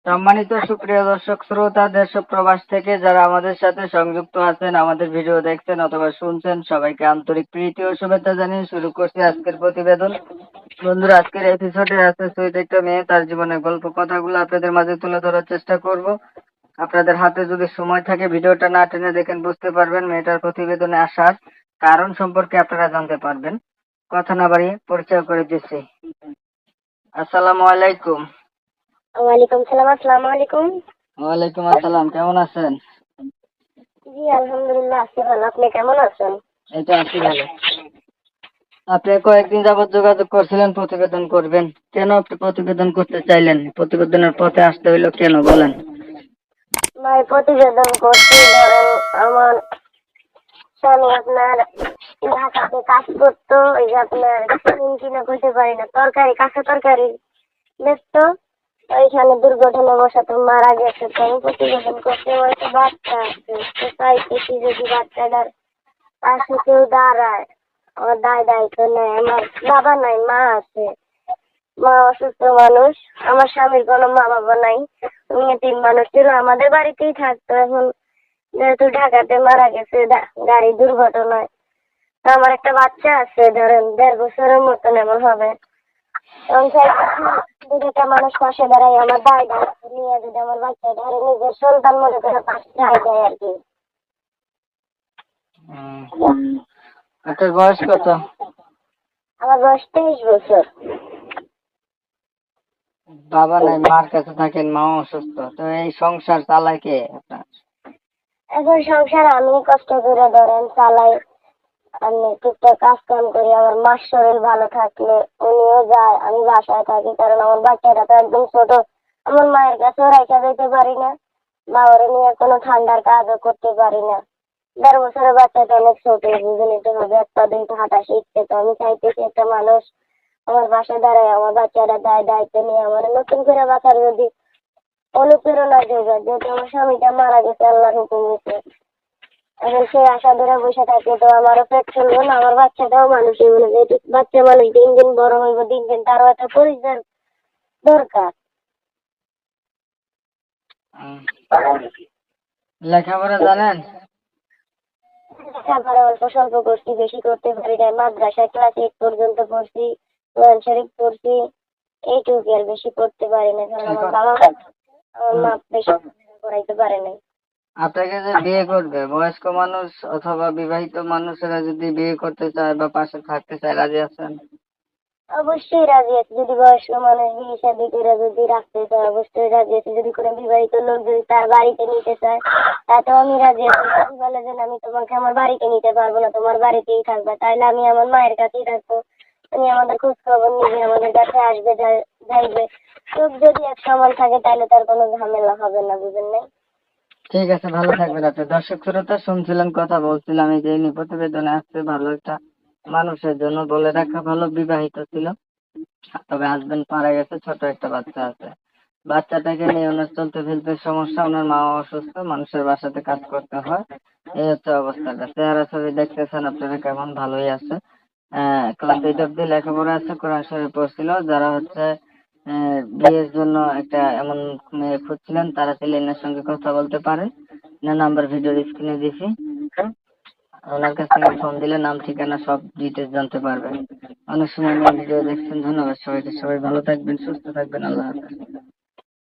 সম্মানিত সুপ্রিয় দর্শক শ্রোতা, দেশ ও প্রবাস থেকে যারা আমাদের সাথে সংযুক্ত আছেন, আমাদের ভিডিও দেখছেন অথবা শুনছেন, সবাইকে আন্তরিক প্রীতি ও শুভেচ্ছা জানিয়ে শুরু করছি আজকের প্রতিবেদন। বন্ধুরা, আজকের এপিসোডে আছে সুইট একটা মেয়ে, তার জীবনের গল্প কথাগুলো আপনাদের মাঝে তুলে ধরার চেষ্টা করব। আপনাদের হাতে যদি সময় থাকে ভিডিওটা না টেনে দেখেন, বুঝতে পারবেন মেয়েটার প্রতিবেদনে আসার কারণ সম্পর্কে আপনারা জানতে পারবেন। কথা না বাড়িয়ে পরিচয় করে দিচ্ছি। আসসালামু আলাইকুম। ওয়ালাইকুম সালাম। আসসালামু আলাইকুম। ওয়ালাইকুম আসসালাম, কেমন আছেন? জি আলহামদুলিল্লাহ আছি ভালো। আপনি কেমন আছেন? এই তো আছি ভালো। আপনি কয়েকদিন যাবত যোগাযোগ করছিলেন প্রতিবেদন করবেন, কেন আপনি প্রতিবেদন করতে চাইলেন? প্রতিবেদনের পথে আসতে হইলো কেন, বলেন। ভাই প্রতিবেদন করছি, ধরেন আমার স্বামী আপনার ঢাকাতে কাজ করতো, ওই যে আপনার কিনা করতে পারি না, তরকারি কাঁচা তরকারি ব্যস্ত, ওইখানে দুর্ঘটনা বশত মারা গেছে। তো আমি প্রতিবেদন করছি, আমার একটা বাচ্চা আছে, তো চাইতেছি যদি বাচ্চাটার পাশে কেউ দাঁড়ায়, আমার দায়িত্ব নেয়। আমার বাবা নাই, মা আছে। মা অসুস্থ মানুষ, আমার স্বামীর কোনো মা বাবা নাই, তিন মানুষ ছিল, আমাদের বাড়িতেই থাকতো। এখন যেহেতু ঢাকাতে মারা গেছে গাড়ি দুর্ঘটনায়, তো আমার একটা বাচ্চা আছে, ধরেন 1.5 বছরের মতন এমন হবে। দুটা মানুষ পাশে দাঁড়ায়, আমার দায়িত্ব নিয়ে যদি আমার বাচ্চা ধরে নিজের সন্তান মনে করে পাশে দেয় আর কি। আপনার বয়স কত? আমার বয়স 23 বছর। বাবা নাই, মার কাছে থাকেন, মাও অসুস্থ, তো এই সংসার চালায় কে আপনার? এখন সংসার আমি কষ্ট করে ধরেন চালাই। আমি টুকটাক কাজ কাম করি, আমার মার শরীর ভালো থাকলে উনিও যায়, আমি বাসায় থাকি, কারণ আমার বাচ্চাটা তো একদম ছোট। আমার মায়ের কাছেও রেখে দিতে পারি না, বাবার নিয়ে কোনো ঠান্ডার কাজও করতে পারি না। 1.5 বছরের বাচ্চাটা অনেক ছোট, বুঝে নিতে হবে, এক পা দুই পা হাঁটা শিখছে। তো আমি চাইতেছি একটা মানুষ আমার বাসায় দাঁড়ায়, আমার বাচ্চাটা দায়িত্ব নিয়ে আমার নতুন করে বাঁচার যদি অনুপ্রেরণা যোগায়, যেহেতু আমার স্বামীটা মারা গেছে আল্লাহর হুকুম দিতে। এখন সে আশা ধরে বসে থাকে, তো আমারও পেট চলবো না, আমার বাচ্চাটাও মানুষ হইব না। যেহেতু বাচ্চা মানুষ দিন দিন বড় হইব, দিন দিন তারও একটা পরিচয় দরকার। লেখাপড়া জানেন? লেখাপড়া অল্প স্বল্প করছি, বেশি করতে পারি না। মাদ্রাসায় ক্লাস 8 পর্যন্ত পড়ছি, কোরআন শরীফ পড়ছি, এইটুকু, আর বেশি করতে পারি না, কারণ আমার বাবা আমার মা বেশি পড়াইতে পারে নাই। আপনাকে যে বিয়ে করবে, বয়স্ক মানুষ অথবা বিবাহিত মানুষেরা যদি বিয়ে করতে চায় বা পাশে থাকতে চায়, রাজি আছেন? অবশ্যই রাজি আছি। যদি বয়স্ক মানুষ বিয়ে শাদী করে যদি রাখতে চায়, অবশ্যই রাজি আছি। যদি কোনো বিবাহিত লোক যদি তার বাড়িতে নিতে চায়, তাতেও আমি রাজি আছি। যদি বলে যে আমি তোমাকে আমার বাড়িতে নিতে পারবো না, তোমার বাড়িতেই থাকবে, তাহলে আমি আমার মায়ের কাছেই থাকবো। তুমি আমাদের খোঁজ খবর নিবে, আমাদের কাছে আসবে, যাইবে। তো যদি এক সমান থাকে তাহলে তার কোনো ঝামেলা হবে না, বুঝেন নাই? ঠিক আছে, ভালো থাকবেন আপনি। দর্শক শ্রোতা শুনছিলেন, কথা বলছিলাম এই যে ইনি প্রতিবেদনে আসছে ভালো একটা মানুষের জন্য, বলে রাখা ভালো, বিবাহিত ছিল, তবে হাজবেন্ড মারা গেছে, ছোট একটা বাচ্চা আছে। বাচ্চাটাকে নিয়ে ওনার চলতে ফেলতে সমস্যা, ওনার মা অসুস্থ, মানুষের বাসাতে কাজ করতে হয়, এই হচ্ছে অবস্থাটা। চেহারা ছবি দেখতেছেন আপনারা কেমন, ভালোই আছে। ক্লাস 8 অব্দি লেখাপড়া আছে, কোরআন শরীফ পড়ছিল। যারা হচ্ছে বিয়ের জন্য একটা এমন মেয়ে খুঁজছিলেন, তারা চাইলে এনার সঙ্গে কথা বলতে পারেন। এনার নাম্বার ভিডিওর স্ক্রিনে দিছি, ওনার কাছ থেকে ফোন দিলে নাম ঠিকানা সব ডিটেলস জানতে পারবেন। অনেক সময় ভিডিও দেখছেন, ধন্যবাদ সবাইকে। সবাই ভালো থাকবেন, সুস্থ থাকবেন, আল্লাহ হাফেজ।